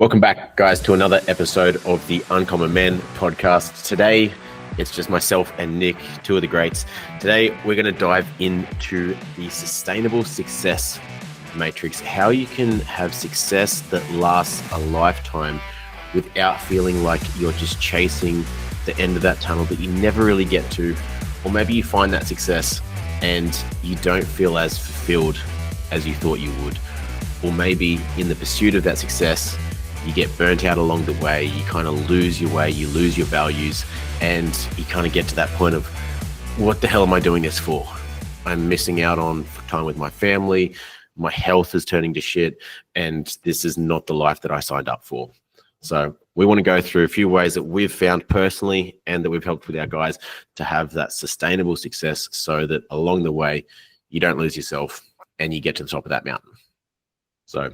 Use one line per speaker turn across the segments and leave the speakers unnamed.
Welcome back, guys, to another episode of the Uncommon Men podcast. Today, it's just myself and Nick, two of the greats. Today, we're going to dive into the sustainable success matrix, how you can have success that lasts a lifetime without feeling like you're just chasing the end of that tunnel that you never really get to, or maybe you find that success and you don't feel as fulfilled as you thought you would, or maybe in the pursuit of that success, you get burnt out along the way, you kind of lose your way, you lose your values, and you kind of get to that point of, what the hell am I doing this for? I'm missing out on time with my family, my health is turning to shit, and this is not the life that I signed up for. So we want to go through a few ways that we've found personally and that we've helped with our guys to have that sustainable success so that along the way, you don't lose yourself and you get to the top of that mountain. So,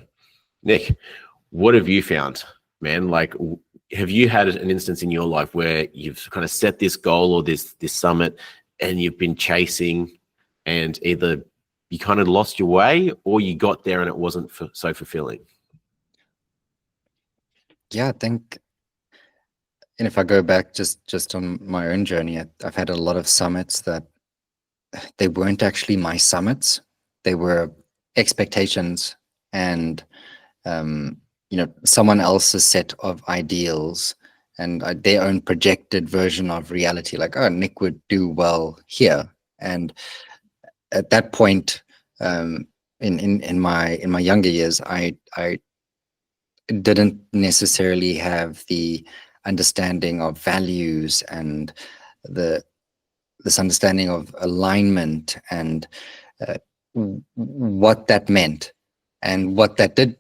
Nick, what have you found, man? Like, have you had an instance in your life where you've kind of set this goal or this summit and you've been chasing and either you kind of lost your way or you got there and it wasn't so fulfilling?
Yeah, I think, and if I go back just on my own journey, I've had a lot of summits that they weren't actually my summits. They were expectations and someone else's set of ideals and their own projected version of reality, like, oh, Nick would do well here. And at that point, in my younger years, I didn't necessarily have the understanding of values and this understanding of alignment and what that meant. And what that did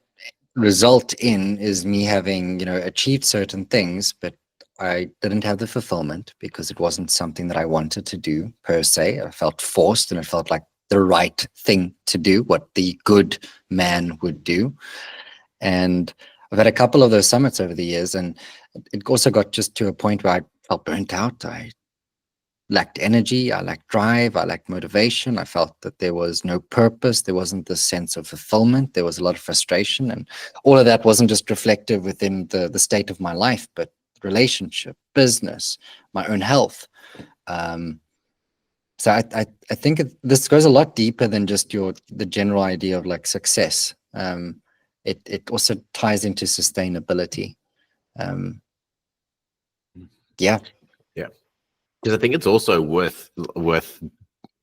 result in is me having, achieved certain things, but I didn't have the fulfillment because it wasn't something that I wanted to do per se. I felt forced and it felt like the right thing to do, what the good man would do. And I've had a couple of those summits over the years, and it also got just to a point where I felt burnt out. I lacked energy, I lacked drive, I lacked motivation. I felt that there was no purpose. There wasn't this sense of fulfillment. There was a lot of frustration. And all of that wasn't just reflective within the state of my life, but relationship, business, my own health. So I think this goes a lot deeper than just the general idea of like success. It also ties into sustainability. Yeah.
Because I think it's also worth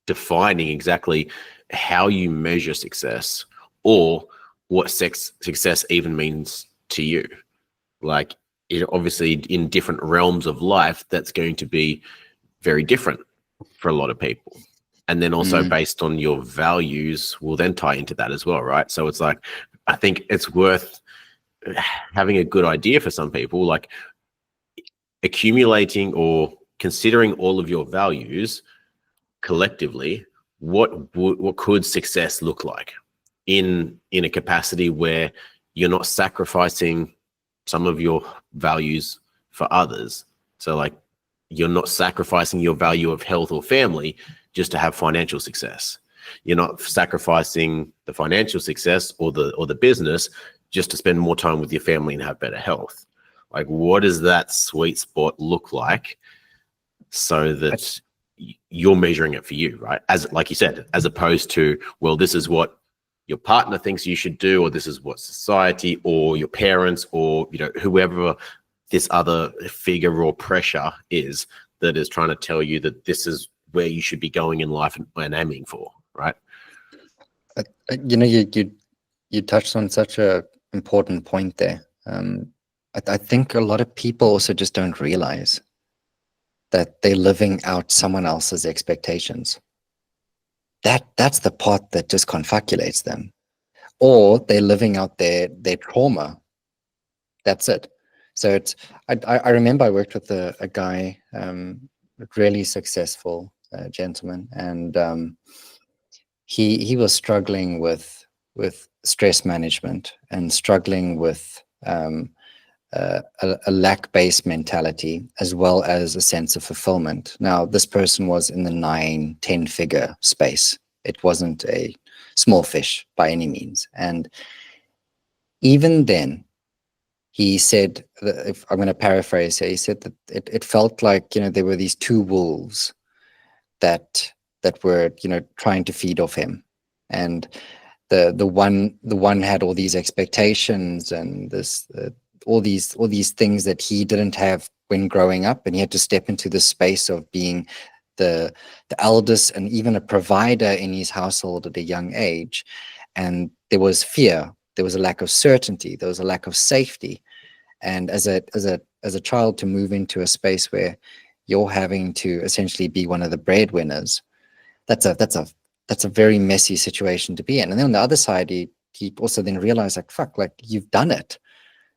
defining exactly how you measure success or what success even means to you. Like, obviously in different realms of life, that's going to be very different for a lot of people. And then also based on your values will then tie into that as well, right? So it's like, I think it's worth having a good idea for some people, like accumulating or considering all of your values collectively, what could success look like in a capacity where you're not sacrificing some of your values for others. So like, you're not sacrificing your value of health or family just to have financial success. You're not sacrificing the financial success or the business just to spend more time with your family and have better health. Like, what does that sweet spot look like so that you're measuring it for you, right? As like you said, as opposed to, well, this is what your partner thinks you should do, or this is what society or your parents or whoever this other figure or pressure is that is trying to tell you that this is where you should be going in life and aiming for, right?
You touched on such a important point there. I think a lot of people also just don't realize that they're living out someone else's expectations. That's the part that just confabulates them. Or they're living out their trauma. That's it. So I remember I worked with a guy, a really successful gentleman, and he was struggling with stress management and struggling with a lack-based mentality, as well as a sense of fulfillment. Now, this person was in the 9-10 figure space. It wasn't a small fish by any means. And even then, he said, that, if I'm going to paraphrase here, he said that it felt like, there were these two wolves that were, trying to feed off him. And the one had all these expectations and this all these things that he didn't have when growing up, and he had to step into the space of being the eldest and even a provider in his household at a young age. And there was fear, there was a lack of certainty, there was a lack of safety. And as a child, to move into a space where you're having to essentially be one of the breadwinners, that's a very messy situation to be in. And then on the other side, he also then realized, like, fuck, like, you've done it.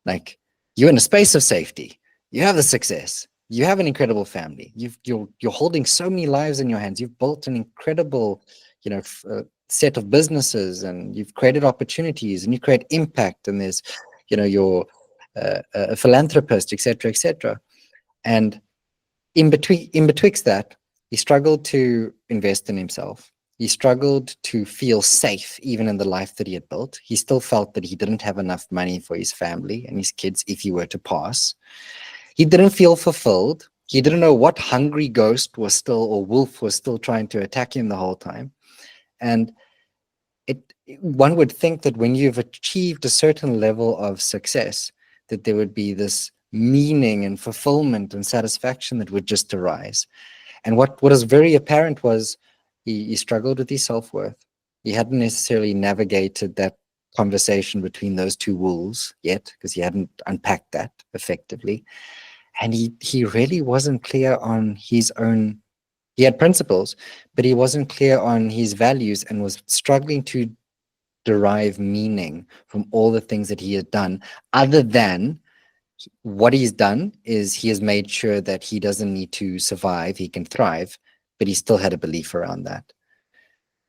Like, you're in a space of safety. You have the success. You have an incredible family. You're holding so many lives in your hands. You've built an incredible, set of businesses, and you've created opportunities, and you create impact. And there's, you're a philanthropist, etc., etc. And in betwixt that, he struggled to invest in himself. He struggled to feel safe even in the life that he had built. He still felt that he didn't have enough money for his family and his kids if he were to pass. He didn't feel fulfilled. He didn't know what hungry ghost was still, or wolf was still trying to attack him the whole time. And one would think that when you've achieved a certain level of success, that there would be this meaning and fulfillment and satisfaction that would just arise. And what is very apparent was he struggled with his self-worth. He hadn't necessarily navigated that conversation between those two wolves yet, because he hadn't unpacked that effectively. And he really wasn't clear on his own. He had principles, but he wasn't clear on his values, and was struggling to derive meaning from all the things that he had done, other than what he's done is he has made sure that he doesn't need to survive, he can thrive, but he still had a belief around that.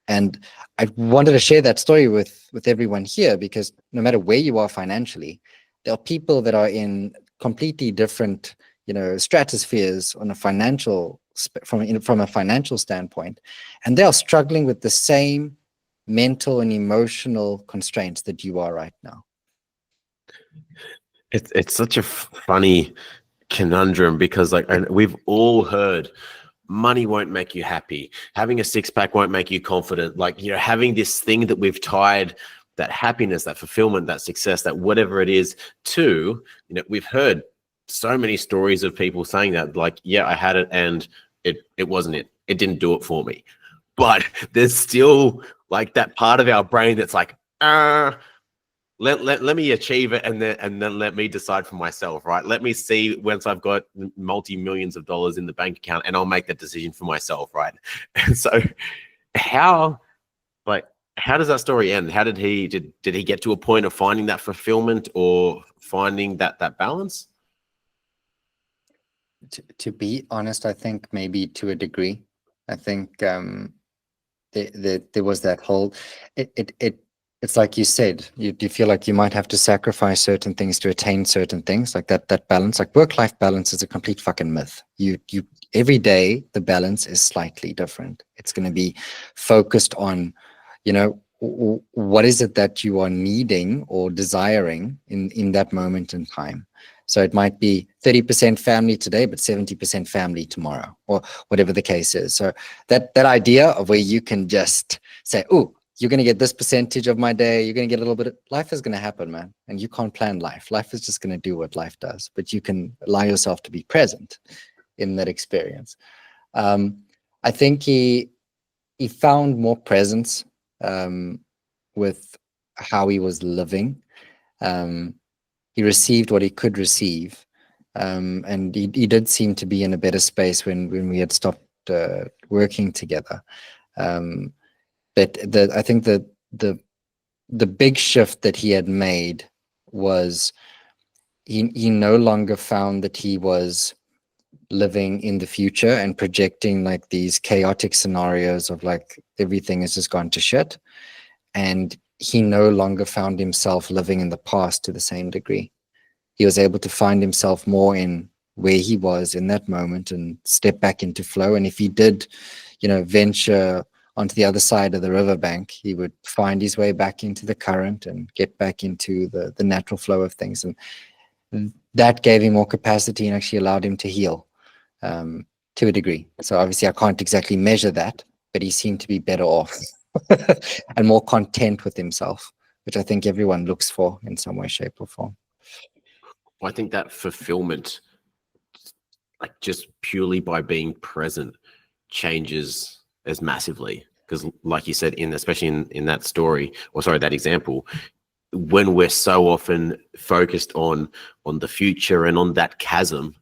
And I wanted to share that story with everyone here, because no matter where you are financially, there are people that are in completely different, stratospheres on a financial, from a financial standpoint, and they are struggling with the same mental and emotional constraints that you are right now.
It's such a funny conundrum, because we've all heard money won't make you happy. Having a six-pack won't make you confident. Having this thing that we've tied that happiness, that fulfillment, that success, that whatever it is to, we've heard so many stories of people saying that, yeah, I had it and it wasn't it. It didn't do it for me. But there's still that part of our brain that's let me achieve it, and then let me decide for myself, right? Let me see once I've got multi-millions of dollars in the bank account, and I'll make that decision for myself, right? And so how does that story end? How did he get to a point of finding that fulfillment, or finding that balance?
To be honest, I think maybe to a degree. I think there was that whole, it's like you said, you feel like you might have to sacrifice certain things to attain certain things, like that balance. Like, work-life balance is a complete fucking myth. You every day the balance is slightly different. It's going to be focused on, what is it that you are needing or desiring in that moment in time. So it might be 30% family today, but 70% family tomorrow, or whatever the case is. So that idea of where you can just say, oh, you're going to get this percentage of my day, you're going to get a little bit of, life is going to happen, man. And you can't plan life. Life is just going to do what life does, but you can allow yourself to be present in that experience. I think he found more presence with how he was living. He received what he could receive. And he did seem to be in a better space when we had stopped working together. But I think that the big shift that he had made was he no longer found that he was living in the future and projecting these chaotic scenarios of everything has just gone to shit. And he no longer found himself living in the past to the same degree. He was able to find himself more in where he was in that moment and step back into flow. And if he did, venture onto the other side of the riverbank, he would find his way back into the current and get back into the natural flow of things. And that gave him more capacity and actually allowed him to heal to a degree. So obviously I can't exactly measure that, but he seemed to be better off and more content with himself, which I think everyone looks for in some way, shape, or form.
I think that fulfillment, like just purely by being present, changes as massively. Because, like you said, especially in that story, or sorry, that example, when we're so often focused on the future and on that chasm,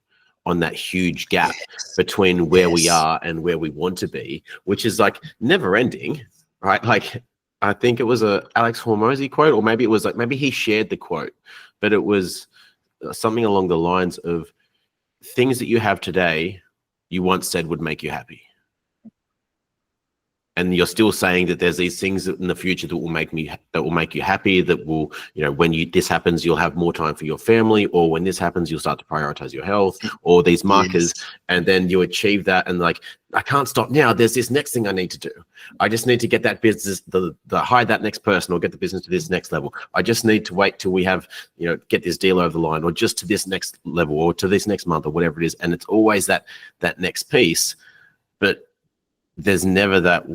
on that huge gap between where we are and where we want to be, which is like never ending, right? Like I think it was a Alex Hormozy quote, or maybe it was like, maybe he shared the quote, but it was something along the lines of, things that you have today, you once said would make you happy. And you're still saying that there's these things in the future that will make you happy, that will, when this happens, you'll have more time for your family, or when this happens, you'll start to prioritize your health, or these markers. Yes. And then you achieve that, and like, I can't stop now. There's this next thing I need to do. I just need to get that business, the hire that next person, or get the business to this next level. I just need to wait till we have, get this deal over the line, or just to this next level, or to this next month, or whatever it is. And it's always that next piece, but there's never that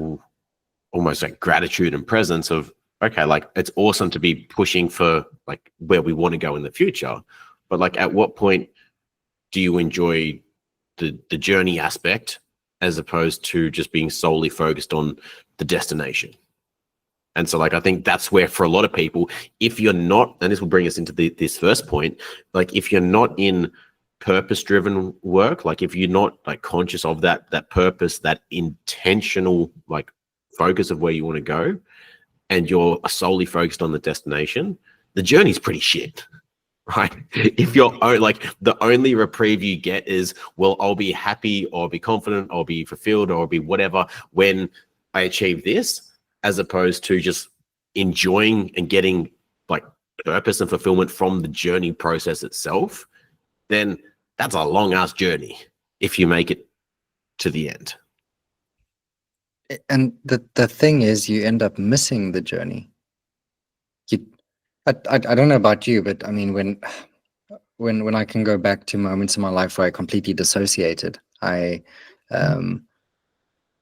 almost like gratitude and presence of, okay, like it's awesome to be pushing for like where we want to go in the future, but like at what point do you enjoy the journey aspect as opposed to just being solely focused on the destination? And so like, I think that's where for a lot of people, if you're not, and this will bring us into this first point, like if you're not in purpose-driven work, like if you're not like conscious of that purpose, that intentional like focus of where you want to go, and you're solely focused on the destination, the journey's pretty shit, right? If you're like, the only reprieve you get is, well, I'll be happy, or I'll be confident, or I'll be fulfilled, or I'll be whatever when I achieve this, as opposed to just enjoying and getting like purpose and fulfillment from the journey process itself, then that's a long ass journey if you make it to the end.
And the thing is, you end up missing the journey. I don't know about you, but I mean, when I can go back to moments in my life where I completely dissociated,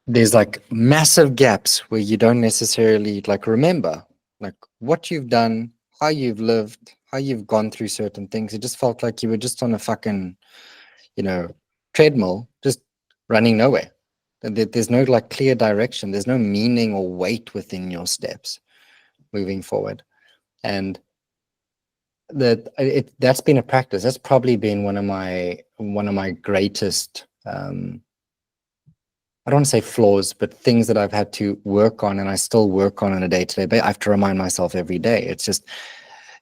there's like massive gaps where you don't necessarily like remember like what you've done, how you've lived, how you've gone through certain things. It just felt like you were just on a fucking, treadmill, just running nowhere. There's no like clear direction. There's no meaning or weight within your steps moving forward. And that's been a practice. That's probably been one of my greatest, I don't want to say flaws, but things that I've had to work on, and I still work on a day-to-day basis. I have to remind myself every day. It's just,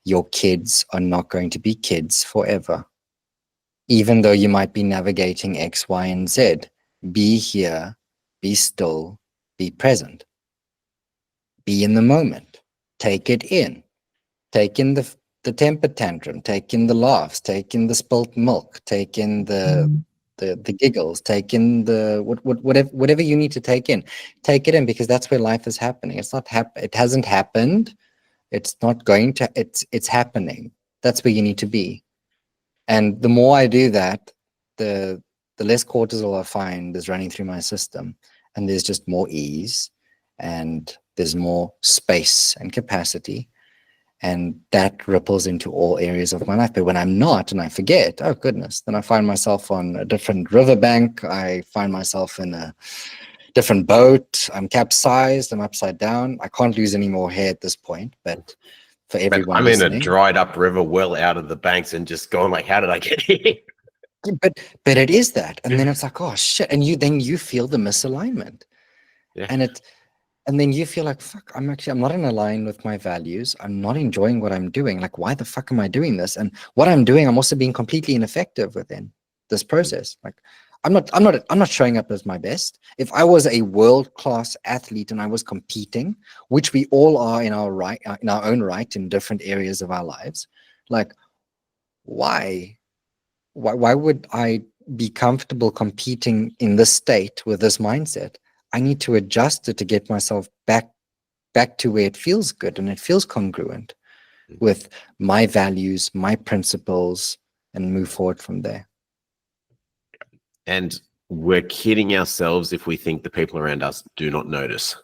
your kids are not going to be kids forever. Even though you might be navigating X, Y, and Z, be here, be still, be present. Be in the moment. Take it in. Take in the temper tantrum. Take in the laughs. Take in the spilt milk. Take in the giggles, take in the whatever you need to take it in, because that's where life is happening. It's not it hasn't happened. It's not going to, it's happening. That's where you need to be. And the more I do that, the less cortisol I find is running through my system, and there's just more ease, and there's more space and capacity. And that ripples into all areas of my life. But when I'm not, and I forget, oh goodness, then I find myself on a different riverbank. I find myself in a different boat. I'm capsized. I'm upside down. I can't lose any more hair at this point. But for everyone
I'm
listening,
in a dried up river, well out of the banks, and just going like, how did I get here?
But it is that. And then it's like, oh shit. And you feel the misalignment.
Yeah.
And then you feel like, fuck, I'm not in line with my values. I'm not enjoying what I'm doing. Like, why the fuck am I doing this? And what I'm doing, I'm also being completely ineffective within this process. Like, I'm not showing up as my best. If I was a world-class athlete and I was competing, which we all are in our own right in different areas of our lives, like, why would I be comfortable competing in this state with this mindset? I need to adjust it to get myself back to where it feels good and it feels congruent. with my values, my principles, and move forward from there.
And we're kidding ourselves if we think the people around us do not notice.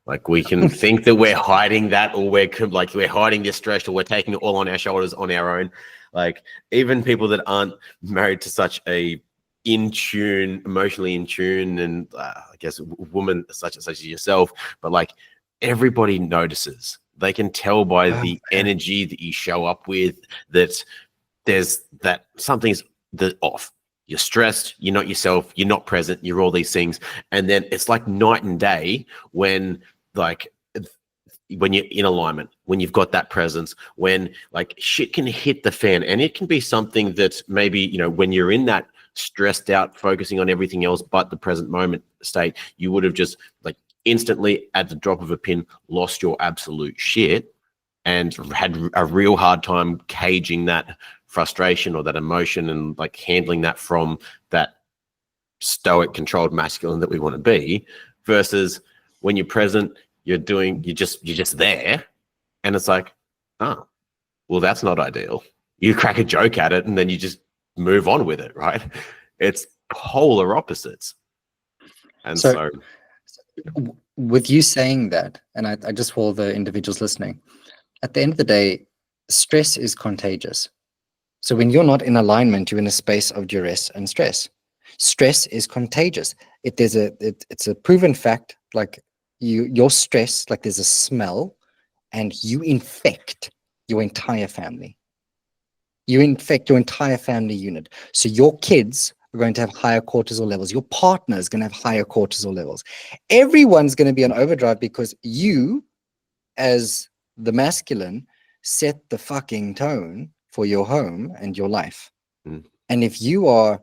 Like, we can think that we're hiding that, or we're hiding this stress, or we're taking it all on our shoulders on our own. Like, even people that aren't married to such a emotionally in tune, and I guess woman such as yourself, but like, everybody notices. They can tell by the energy that you show up with that something's off. You're stressed, you're not yourself, you're not present, you're all these things. And then it's like night and day when you're in alignment, when you've got that presence, when like shit can hit the fan. And it can be something that maybe, when you're in that stressed out, focusing on everything else but the present moment state, you would have just like instantly at the drop of a pin lost your absolute shit and had a real hard time caging that frustration or that emotion and like handling that from that stoic, controlled masculine that we want to be, versus when you're present, you're just there, and it's like, oh, well, that's not ideal. You crack a joke at it and then you just move on with it, right? It's polar opposites. And so
with you saying that, and I just for the individuals listening, at the end of the day, stress is contagious. So when you're not in alignment, you're in a space of duress and stress. Stress is contagious. It's a proven fact. Like your stress, like there's a smell, and you infect your entire family. You infect your entire family unit. So your kids are going to have higher cortisol levels. Your partner is going to have higher cortisol levels. Everyone's going to be on overdrive because you, as the masculine, set the fucking tone for your home and your life. And if you are,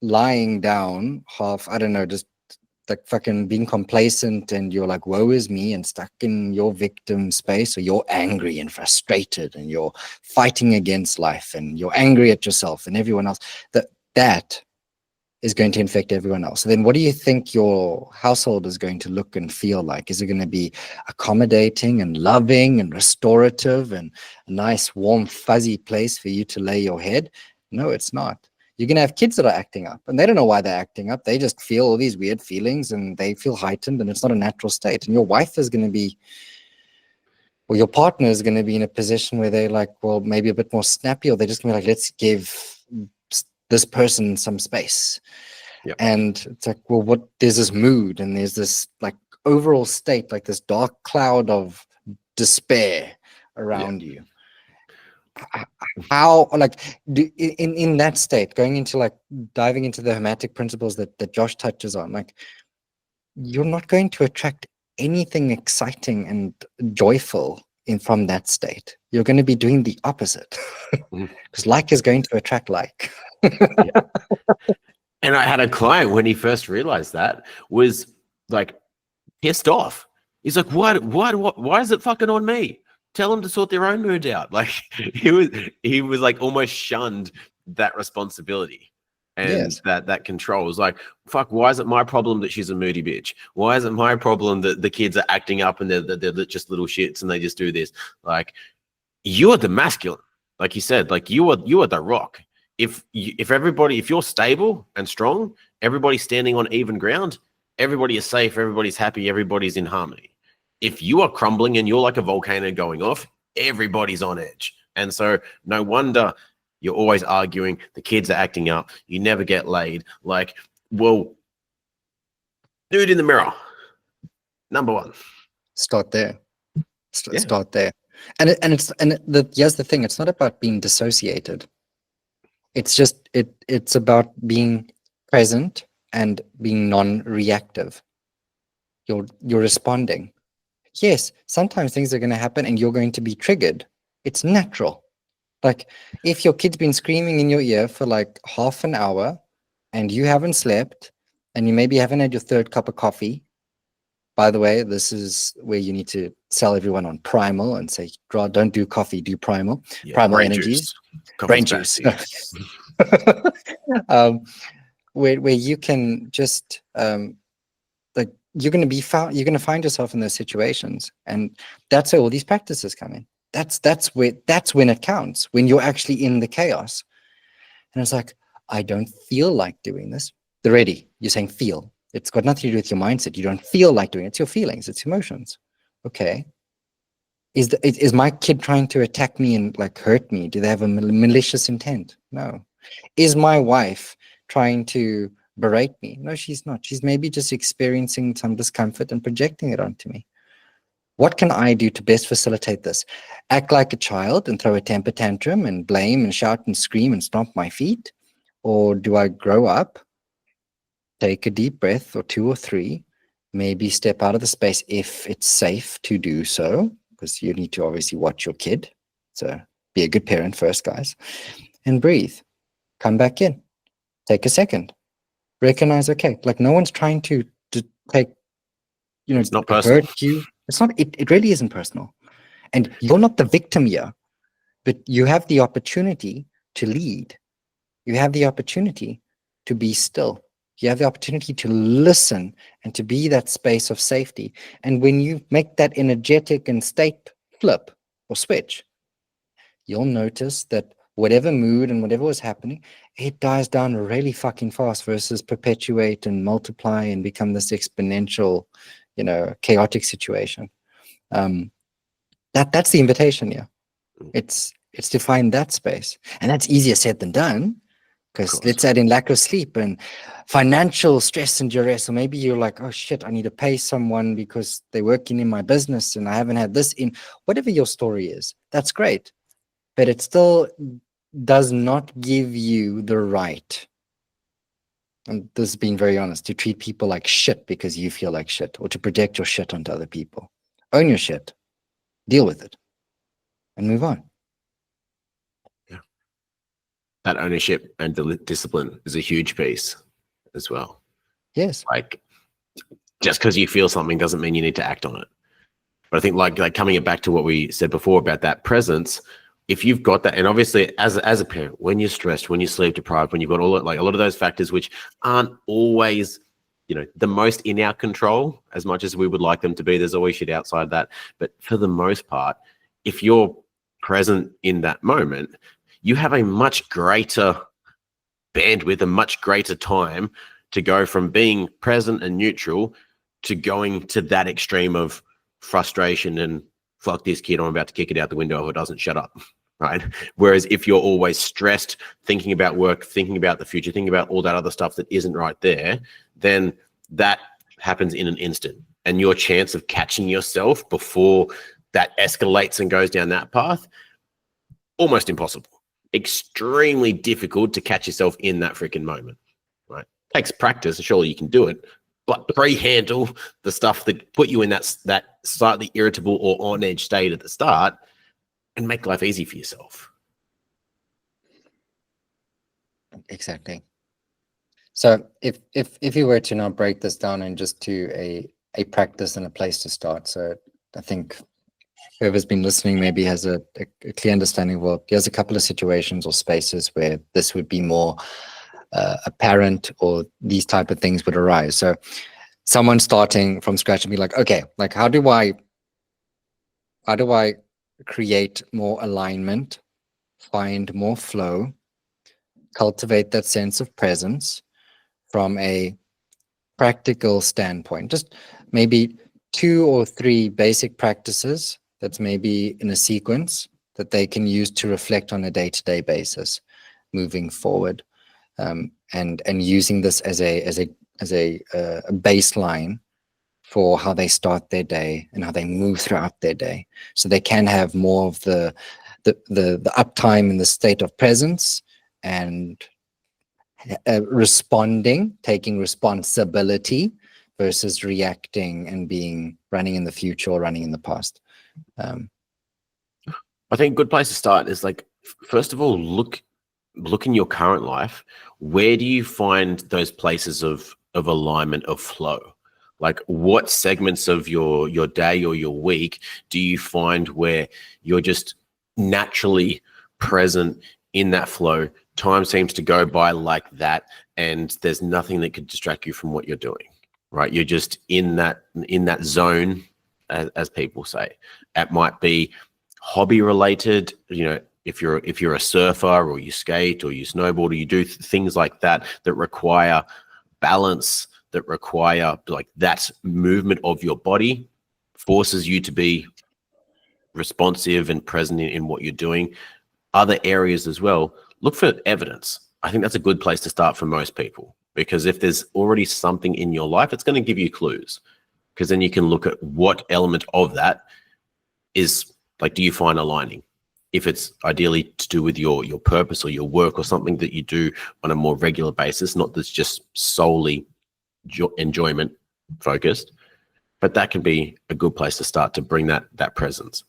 lying down half, I don't know, just like fucking being complacent, and you're like, woe is me, and stuck in your victim space, or you're angry and frustrated and you're fighting against life and you're angry at yourself and everyone else, that is going to infect everyone else. So then what do you think your household is going to look and feel like? Is it going to be accommodating and loving and restorative and a nice, warm, fuzzy place for you to lay your head? No, it's not. You're going to have kids that are acting up, and they don't know why they're acting up. They just feel all these weird feelings and they feel heightened, and it's not a natural state. And your wife is going to be, or your partner is going to be in a position where they're like, well, maybe a bit more snappy, or they're just going to be like, let's give this person some space. Yep. And it's like, well, there's this mood, and there's this like overall state, like this dark cloud of despair around you. How, like, in that state, going into like diving into the hermetic principles that Josh touches on, like, you're not going to attract anything exciting and joyful from that state. You're going to be doing the opposite, because like is going to attract like.
Yeah. And I had a client, when he first realized that, was like pissed off. He's like, why is it fucking on me? Tell them to sort their own mood out. Like he was like almost shunned that responsibility and that control. It was like, fuck, why is it my problem that she's a moody bitch? Why is it my problem that the kids are acting up and they're just little shits and they just do this? Like, you are the masculine. Like you said, like you are the rock. If you're stable and strong, everybody's standing on even ground, everybody is safe, everybody's happy, everybody's in harmony. If you are crumbling and you're like a volcano going off, everybody's on edge. And so no wonder you're always arguing, the kids are acting up, you never get laid. Like, well, dude in the mirror, number one.
Start there. Start there. And here's the thing, it's not about being dissociated. It's just it's about being present and being non-reactive. You're responding. Yes, sometimes things are going to happen and you're going to be triggered. It's natural. Like if your kid's been screaming in your ear for like half an hour and you haven't slept and you maybe haven't had your third cup of coffee. By the way, this is where you need to sell everyone on primal and say, don't do coffee, do primal.
Yeah,
primal energies. Brain juice. Where you can just you're going to find yourself in those situations, and that's where all these practices come in. That's when it counts, when you're actually in the chaos. And it's like, I don't feel like doing this. Already, you're saying feel. It's got nothing to do with your mindset. You don't feel like doing it. It's your feelings, it's emotions. Okay. Is my kid trying to attack me and like hurt me? Do they have a malicious intent? No. Is my wife trying to berate me? No, she's not. She's maybe just experiencing some discomfort and projecting it onto me. What can I do to best facilitate this? Act like a child and throw a temper tantrum and blame and shout and scream and stomp my feet? Or do I grow up, take a deep breath or two or three, maybe step out of the space if it's safe to do so, because you need to obviously watch your kid. So be a good parent first, guys, and breathe. Come back in. Take a second. Recognize, okay, like no one's trying to take,
It's not personal.
hurt you. It's not, it really isn't personal. And you're not the victim here, but you have the opportunity to lead. You have the opportunity to be still. You have the opportunity to listen and to be that space of safety. And when you make that energetic and state flip or switch, you'll notice that whatever mood and whatever was happening, it dies down really fucking fast versus perpetuate and multiply and become this exponential, chaotic situation. That's the invitation here. It's to find that space. And that's easier said than done. Because let's add in lack of sleep and financial stress and duress. Or maybe you're like, oh shit, I need to pay someone because they're working in my business and I haven't had this in. Whatever your story is, that's great. But it still does not give you the right, and this is being very honest, to treat people like shit because you feel like shit, or to project your shit onto other people. Own your shit, deal with it, and move on.
That ownership and discipline is a huge piece as well.
Yes.
Like, just because you feel something doesn't mean you need to act on it. But I think like coming it back to what we said before about that presence, if you've got that, and obviously as a parent, when you're stressed, when you're sleep deprived, when you've got a lot of those factors which aren't always, the most in our control, as much as we would like them to be, there's always shit outside that. But for the most part, if you're present in that moment, you have a much greater bandwidth, a much greater time to go from being present and neutral to going to that extreme of frustration and fuck this kid, I'm about to kick it out the window if it doesn't shut up, right? Whereas if you're always stressed, thinking about work, thinking about the future, thinking about all that other stuff that isn't right there, then that happens in an instant. And your chance of catching yourself before that escalates and goes down that path, almost impossible. Extremely difficult to catch yourself in that freaking moment, right? Takes practice, surely you can do it, but pre-handle the stuff that put you in that slightly irritable or on edge state at the start and make life easy for yourself.
Exactly. So if you were to now break this down and just to a practice and a place to start, so I think whoever's been listening maybe has a clear understanding of, well, there's a couple of situations or spaces where this would be more apparent, or these type of things would arise. So someone starting from scratch and be like, okay, like how do I create more alignment, find more flow, cultivate that sense of presence from a practical standpoint? Just maybe 2 or 3 basic practices that's maybe in a sequence that they can use to reflect on a day-to-day basis moving forward, and using this as a baseline for how they start their day and how they move throughout their day, so they can have more of the uptime in the state of presence and responding, taking responsibility versus reacting and running in the future or running in the past.
I think a good place to start is, like, first of all, look in your current life. Where do you find those places of alignment, of flow? Like, what segments of your day or your week do you find where you're just naturally present in that flow? Time seems to go by like that, and there's nothing that could distract you from what you're doing, right? You're just in that zone, as people say. It might be hobby related, if you're a surfer or you skate or you snowboard or you do things like that require balance, that require like that movement of your body, forces you to be responsive and present in what you're doing. Other areas as well, look for evidence. I think that's a good place to start for most people, because if there's already something in your life, it's going to give you clues, because then you can look at what element of that is like, do you find aligning? If it's ideally to do with your purpose or your work or something that you do on a more regular basis, not that's just solely enjoyment focused, but that can be a good place to start to bring that presence.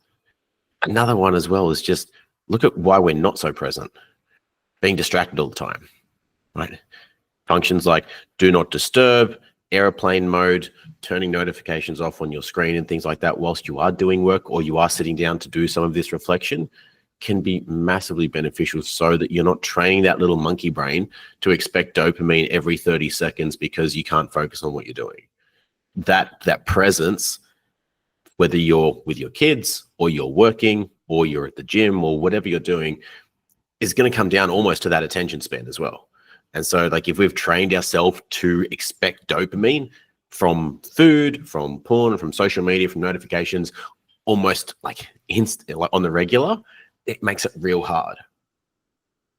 Another one as well is just look at why we're not so present. Being distracted all the time, right? Functions like do not disturb, airplane mode, turning notifications off on your screen and things like that whilst you are doing work or you are sitting down to do some of this reflection can be massively beneficial, so that you're not training that little monkey brain to expect dopamine every 30 seconds because you can't focus on what you're doing. That presence, whether you're with your kids or you're working or you're at the gym or whatever you're doing, is going to come down almost to that attention span as well. And so like if we've trained ourselves to expect dopamine from food, from porn, from social media, from notifications, almost like like on the regular, it makes it real hard.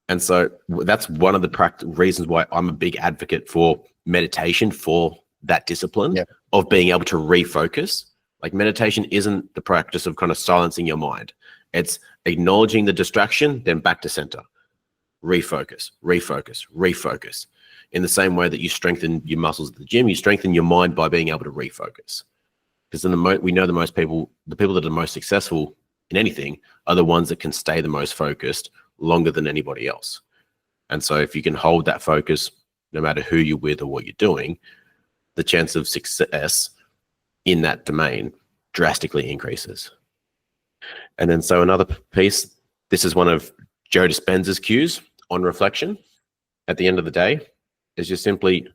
And so that's one of the reasons why I'm a big advocate for meditation, for that discipline of being able to refocus. Like meditation isn't the practice of kind of silencing your mind. It's acknowledging the distraction, then back to center. Refocus, refocus, refocus. In the same way that you strengthen your muscles at the gym, you strengthen your mind by being able to refocus. Because we know the people that are most successful in anything are the ones that can stay the most focused longer than anybody else. And so if you can hold that focus, no matter who you're with or what you're doing, the chance of success in that domain drastically increases. And then so another piece, this is one of Joe Dispenza's cues on reflection at the end of the day, is just simply,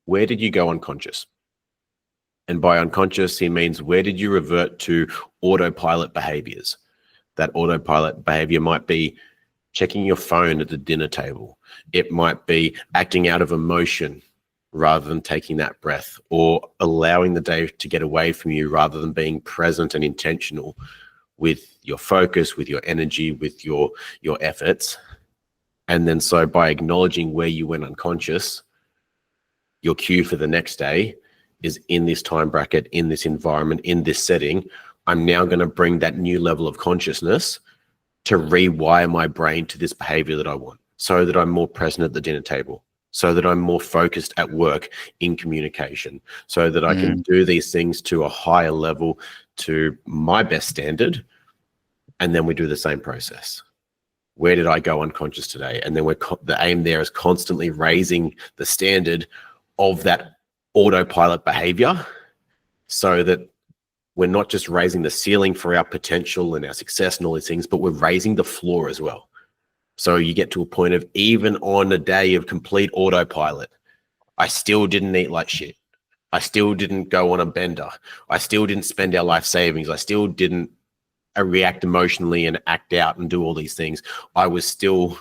where did you go unconscious? And by unconscious, he means where did you revert to autopilot behaviors? That autopilot behavior might be checking your phone at the dinner table. It might be acting out of emotion rather than taking that breath, or allowing the day to get away from you rather than being present and intentional with your focus, with your energy, with your efforts. And then so by acknowledging where you went unconscious, your cue for the next day is in this time bracket, in this environment, in this setting. I'm now going to bring that new level of consciousness to rewire my brain to this behavior that I want, so that I'm more present at the dinner table, so that I'm more focused at work in communication, so that I can do these things to a higher level, to my best standard. And then we do the same process. Where did I go unconscious today? And then the aim there is constantly raising the standard of that autopilot behavior, so that we're not just raising the ceiling for our potential and our success and all these things, but we're raising the floor as well. So you get to a point of, even on a day of complete autopilot, I still didn't eat like shit. I still didn't go on a bender. I still didn't spend our life savings. I still didn't react emotionally and act out and do all these things. I was still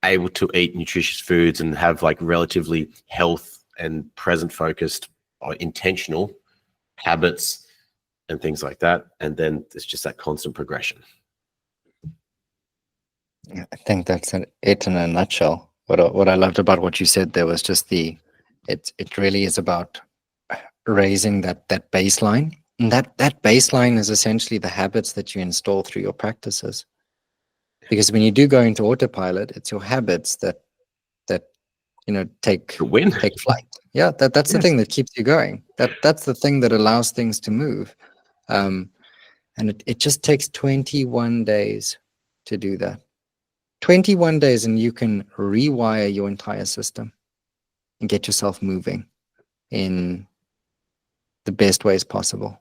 able to eat nutritious foods and have like relatively health and present focused or intentional habits and things like that. And then there's just that constant progression.
I think that's it in a nutshell. What I loved about what you said there was just it really is about raising that baseline. And that baseline is essentially the habits that you install through your practices. Because when you do go into autopilot, it's your habits that take flight. Yeah, that's the thing that keeps you going. That's the thing that allows things to move. And it just takes 21 days to do that. 21 days and you can rewire your entire system and get yourself moving in the best ways possible.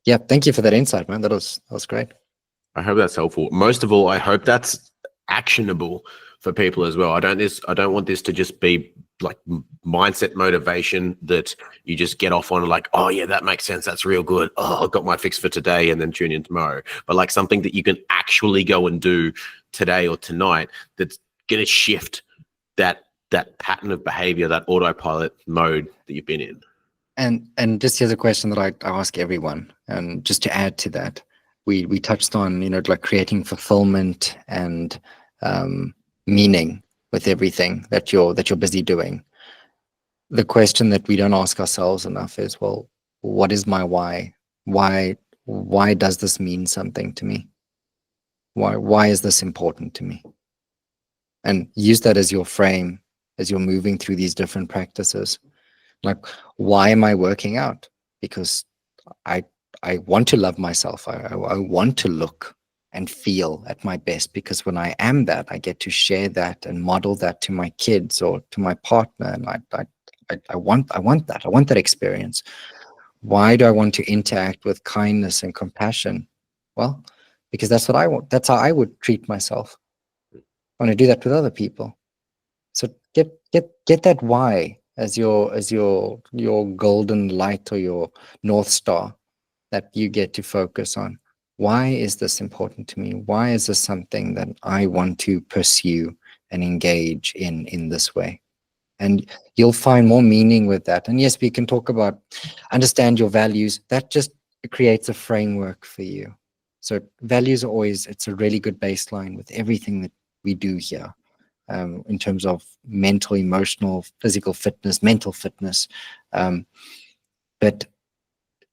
Yeah, thank you for that insight, man. That was great.
I hope that's helpful. Most of all, I hope that's actionable for people as well. I don't want this to just be like mindset motivation that you just get off on, like, oh yeah, that makes sense, that's real good, oh, I got my fix for today, and then tune in tomorrow. But like something that you can actually go and do today or tonight that's gonna shift that pattern of behavior, that autopilot mode that you've been in.
And just here's a question that I ask everyone, and just to add to that, we touched on, like creating fulfillment and meaning with everything that you're busy doing. The question that we don't ask ourselves enough is, well, what is my why? Why does this mean something to me? Why is this important to me? And use that as your frame as you're moving through these different practices. Like, why am I working out? Because I want to love myself. I want to look and feel at my best, because when I am that, I get to share that and model that to my kids or to my partner. And I want that. I want that experience. Why do I want to interact with kindness and compassion? Well, because that's what I want. That's how I would treat myself. I want to do that with other people. So get that why as your golden light, or your North Star that you get to focus on. Why is this important to me? Why is this something that I want to pursue and engage in this way? And you'll find more meaning with that. And yes, we can talk about understand your values. That just creates a framework for you. So values are always, it's a really good baseline with everything that we do here. In terms of mental, emotional, physical fitness, mental fitness. But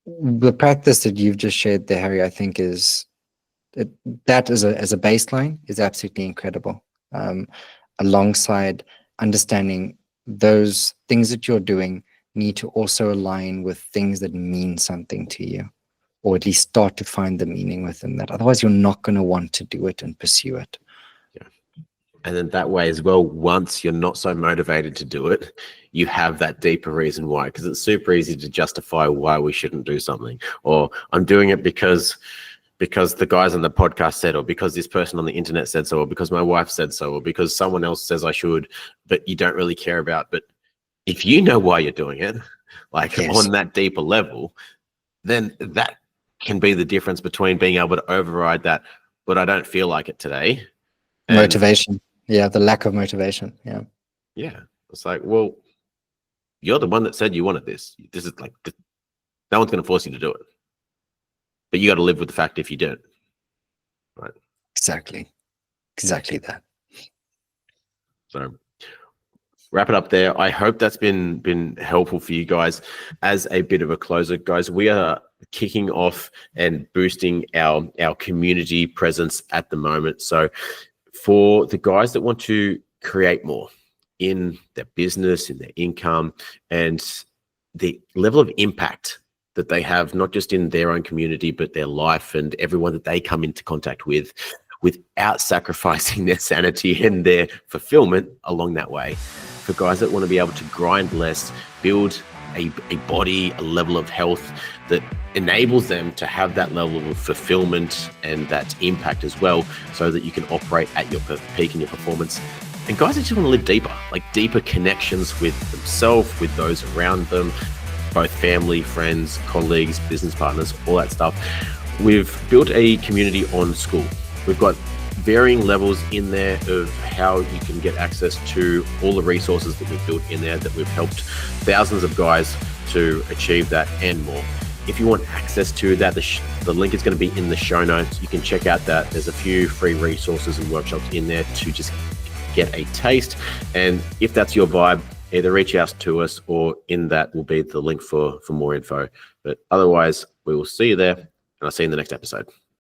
the practice that you've just shared there, Harry, I think that as a baseline is absolutely incredible. Alongside understanding those things that you're doing need to also align with things that mean something to you, or at least start to find the meaning within that. Otherwise, you're not going to want to do it and pursue it.
And then that way as well, once you're not so motivated to do it, you have that deeper reason why, because it's super easy to justify why we shouldn't do something. Or I'm doing it because the guys on the podcast said, or because this person on the internet said so, or because my wife said so, or because someone else says I should, but you don't really care about. But if you know why you're doing it, like on that deeper level, then that can be the difference between being able to override that, but I don't feel like it today.
Motivation. Yeah, the lack of motivation. Yeah.
Yeah. It's like, well, you're the one that said you wanted this. This is like, no one's going to force you to do it. But you got to live with the fact if you do it. Right.
Exactly that.
So wrap it up there. I hope that's been helpful for you guys. As a bit of a closer, guys, we are kicking off and boosting our community presence at the moment. So for the guys that want to create more in their business, in their income, and the level of impact that they have, not just in their own community, but their life and everyone that they come into contact with, without sacrificing their sanity and their fulfillment along that way. For guys that want to be able to grind less, build a body, a level of health that enables them to have that level of fulfillment and that impact as well, so that you can operate at your peak in your performance. And guys that just want to live deeper, like deeper connections with themselves, with those around them, both family, friends, colleagues, business partners, all that stuff. We've built a community on Skool. We've got varying levels in there of how you can get access to all the resources that we've built in there, that we've helped thousands of guys to achieve that and more. If you want access to that, the link is going to be in the show notes. You can check out that. There's a few free resources and workshops in there to just get a taste. And if that's your vibe, either reach out to us, or in that will be the link for more info. But otherwise, we will see you there, and I'll see you in the next episode.